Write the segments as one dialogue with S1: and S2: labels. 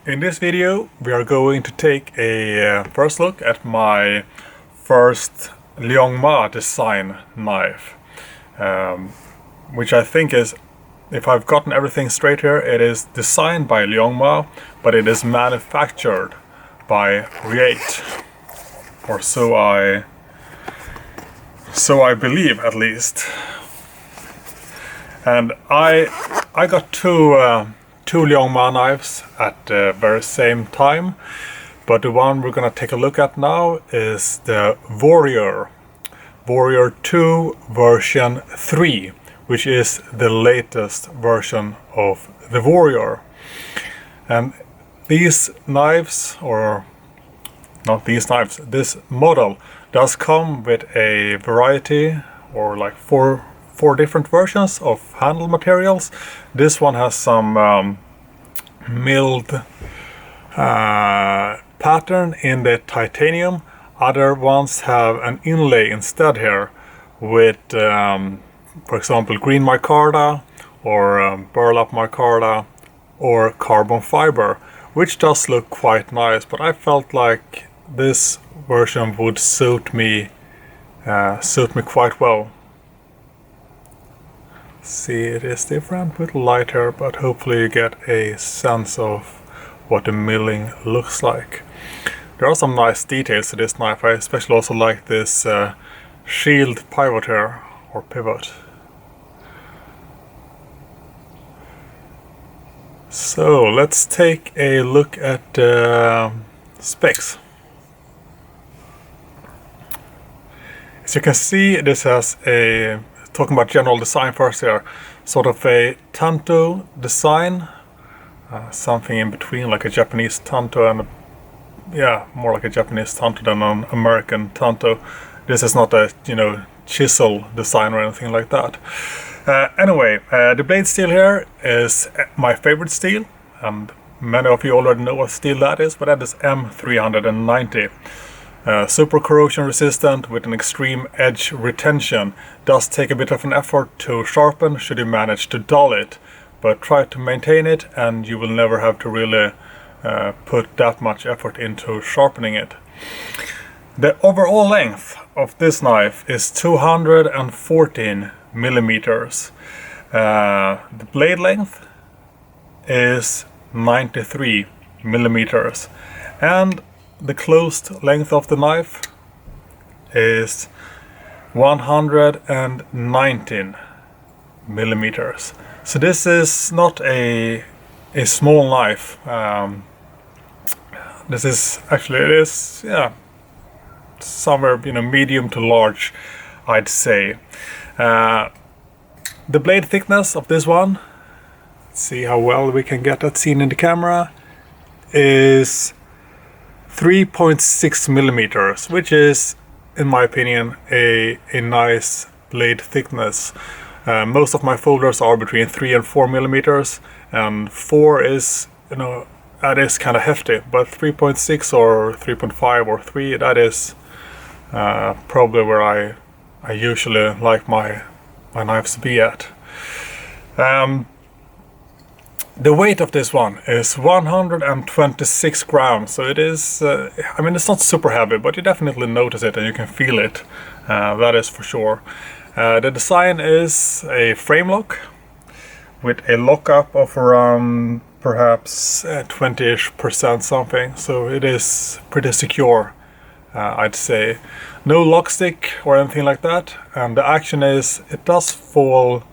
S1: In this video we are going to take a first look at my first Liong Mah design knife, which I think is, if I've gotten everything straight here, it is designed by Liong Mah, but it is manufactured by Create, or so I believe at least. And I got two Liong Mah knives at the very same time, but the one we're gonna take a look at now is the Warrior 2 version 3, which is the latest version of the Warrior. And these knives, or not these knives, this model does come with a variety, or like four different versions of handle materials. This one has some milled pattern in the titanium. Other ones have an inlay instead here with, for example, green micarta or burlap micarta or carbon fiber, which does look quite nice. But I felt like this version would suit me quite well. See, it is different with lighter, but hopefully you get a sense of what the milling looks like. There are some nice details to this knife. I especially also like this shield pivot here, or pivot. So let's take a look at the specs. As you can see, this has a, talking about general design first here, sort of a tanto design, something in between, like a Japanese tanto and more like a Japanese tanto than an American tanto. This is not a chisel design or anything like that. Anyway, the blade steel here is my favorite steel, and many of you already know what steel that is, but that is M390. Super corrosion resistant with an extreme edge retention. Does take a bit of an effort to sharpen should you manage to dull it, but try to maintain it and you will never have to really put that much effort into sharpening it. The overall length of this knife is 214 millimeters. The blade length is 93 millimeters, and the closed length of the knife is 119 millimeters. So this is not a small knife. This is actually, it is somewhere medium to large, I'd say. The blade thickness of this one, let's see how well we can get that seen in the camera, is 3.6 millimeters, which is, in my opinion, a nice blade thickness. Most of my folders are between 3 and 4 millimeters, and 4 is, that is kind of hefty, but 3.6 or 3.5 or 3, that is probably where I usually like my knives to be at. The weight of this one is 126 grams, so it is, it's not super heavy, but you definitely notice it and you can feel it, that is for sure. The design is a frame lock with a lockup of around perhaps 20% something, so it is pretty secure, I'd say. No lock stick or anything like that, and the action is, it doesn't fall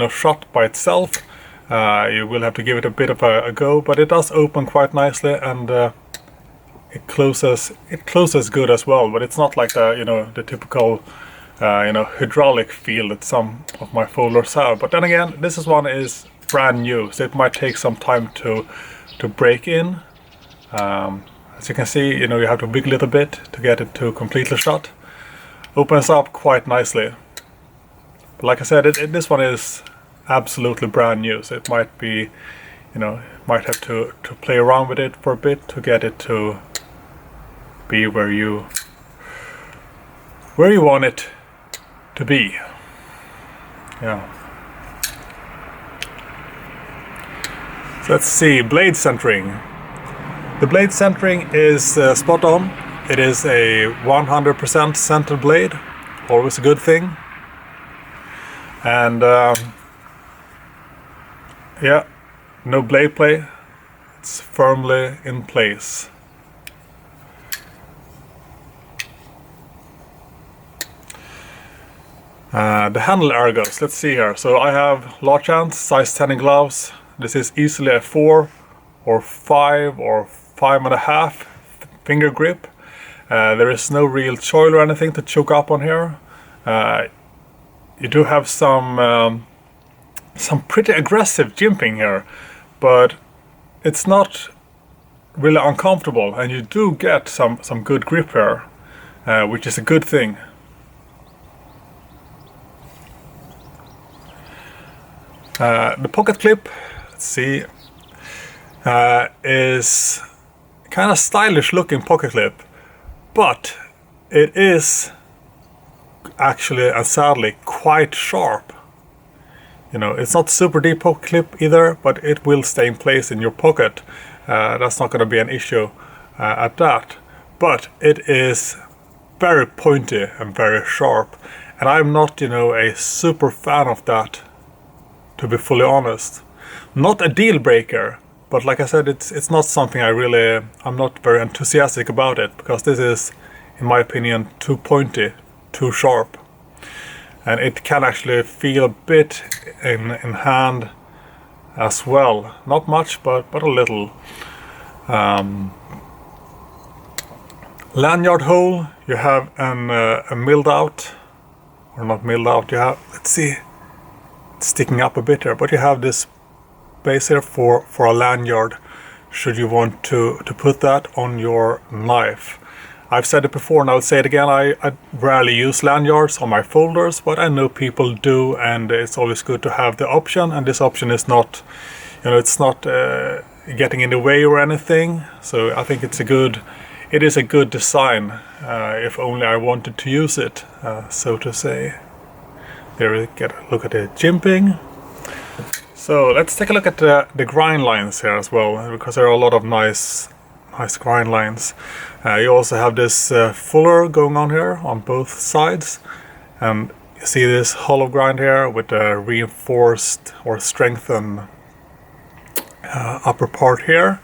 S1: shut by itself. You will have to give it a bit of a go, but it does open quite nicely, and it closes good as well. But it's not like the typical hydraulic feel that some of my folders have. But then again, this one is brand new, so it might take some time to break in. As you can see, you have to wiggle it a bit to get it to completely shut. Opens up quite nicely. But like I said, this one is absolutely brand new, so it might be, might have to play around with it for a bit to get it to be where you want it to be. So let's see, blade centering. The blade centering is spot on. It is a 100% centered blade, always a good thing. And yeah, no blade play, it's firmly in place. The handle ergos, let's see here. So I have large hands, size 10 in gloves. This is easily a 4 or 5 or 5.5 finger grip. There is no real choil or anything to choke up on here. You do have some pretty aggressive jimping here, but it's not really uncomfortable, and you do get some good grip here, which is a good thing. The pocket clip, let's see, is kind of stylish looking pocket clip, but it is actually and sadly quite sharp. You know, it's not super deep pocket clip either, but it will stay in place in your pocket. That's not going to be an issue at that. But it is very pointy and very sharp, and I'm not, you know, a super fan of that, to be fully honest. Not a deal breaker, but like I said, it's not something I'm not very enthusiastic about it, because this is, in my opinion, too pointy, too sharp. And it can actually feel a bit in hand as well. Not much, but a little. Lanyard hole, you have a milled out, or not milled out, you have, let's see, it's sticking up a bit here, but you have this base here for a lanyard, should you want to put that on your knife. I've said it before and I would say it again, I rarely use lanyards on my folders, but I know people do, and it's always good to have the option, and this option is not, you know, it's not getting in the way or anything, so I think it is a good design, if only I wanted to use it, so to say. There we get a look at the jimping. So let's take a look at the grind lines here as well, because there are a lot of nice grind lines. You also have this fuller going on here on both sides, and you see this hollow grind here with a reinforced or strengthened upper part here.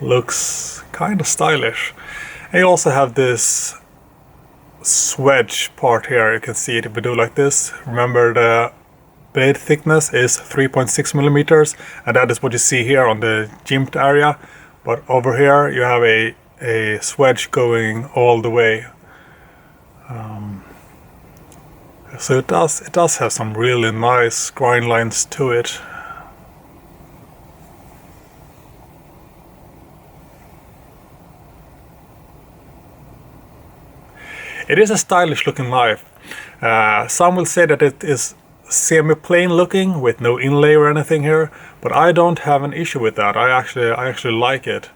S1: Looks kind of stylish. And you also have this swedge part here. You can see it if we do like this. Remember, the blade thickness is 3.6 millimeters, and that is what you see here on the jimped area. But over here you have a swedge going all the way. So it does have some really nice grind lines to it. It is a stylish looking knife. Some will say that it is semi-plain looking with no inlay or anything here, but I don't have an issue with that. I actually like it.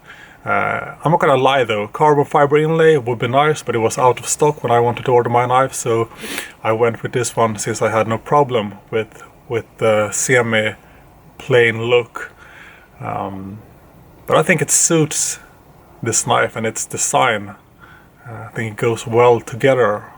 S1: I'm not gonna lie though, carbon fiber inlay would be nice, but it was out of stock when I wanted to order my knife, so I went with this one since I had no problem with the semi-plain look. But I think it suits this knife and its design. I think it goes well together.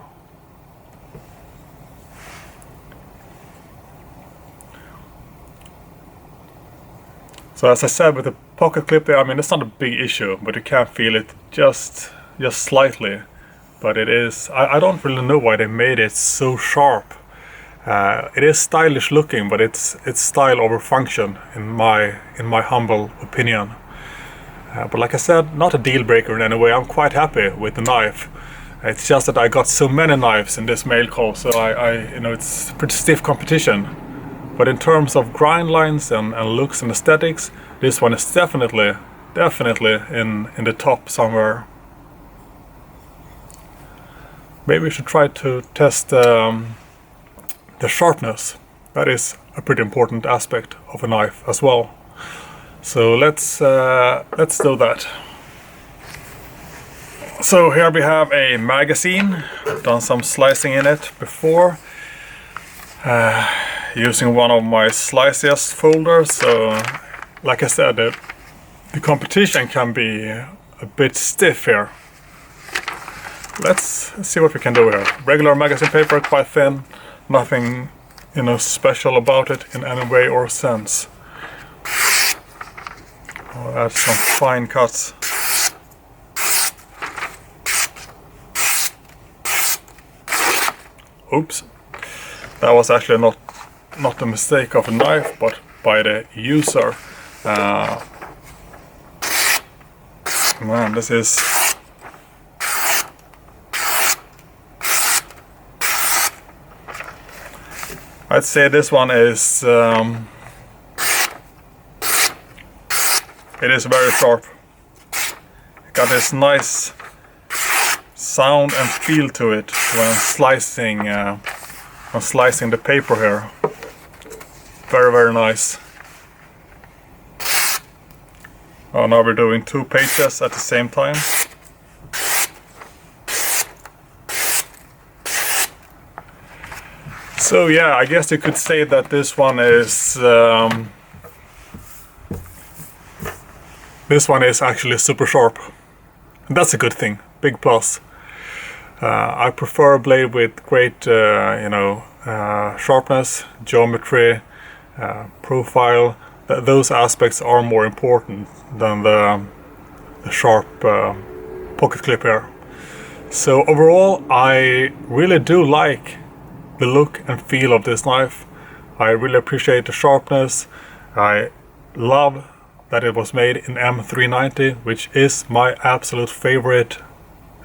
S1: So as I said, with the pocket clip there, I mean, it's not a big issue, but you can feel it just slightly. But it is, I don't really know why they made it so sharp. It is stylish looking, but it's style over function in my humble opinion. But like I said, not a deal breaker in any way. I'm quite happy with the knife. It's just that I got so many knives in this mail call, so it's pretty stiff competition. But in terms of grind lines and looks and aesthetics, this one is definitely in the top somewhere. Maybe we should try to test the sharpness. That is a pretty important aspect of a knife as well. So let's do that. So here we have a magazine. I've done some slicing in it before. using one of my sliciest folders, so like I said, the competition can be a bit stiff here. Let's see what we can do here. Regular magazine paper, quite thin, nothing, you know, special about it in any way or sense. I'll add some fine cuts. Oops, that was actually not the mistake of a knife, but by the user. Man, this is... I'd say this one is... it is very sharp. Got this nice sound and feel to it when slicing the paper here. Very, very nice. Oh, now we're doing 2 pages at the same time. So yeah, I guess you could say that this one is actually super sharp. And that's a good thing, big plus. I prefer a blade with great, sharpness, geometry, profile. Those aspects are more important than the sharp pocket clip here. So overall, I really do like the look and feel of this knife. I really appreciate the sharpness. I love that it was made in M390, which is my absolute favorite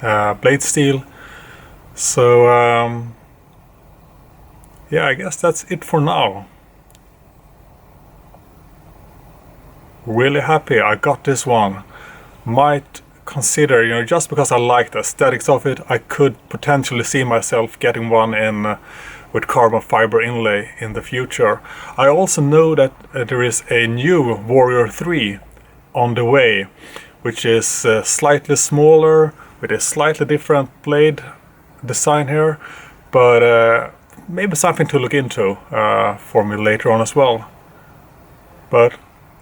S1: blade steel. So yeah, I guess that's it for now. Really happy I got this one. Might consider, you know, just because I like the aesthetics of it, I could potentially see myself getting one in with carbon fiber inlay in the future. I also know that there is a new Warrior 3 on the way, which is slightly smaller with a slightly different blade design here, but maybe something to look into for me later on as well. But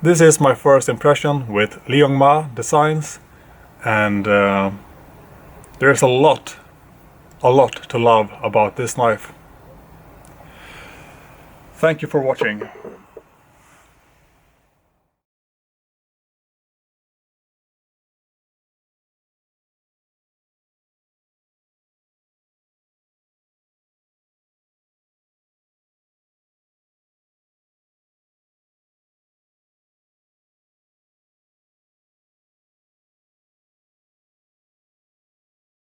S1: this is my first impression with Liong Mah designs, and there's a lot to love about this knife. Thank you for watching.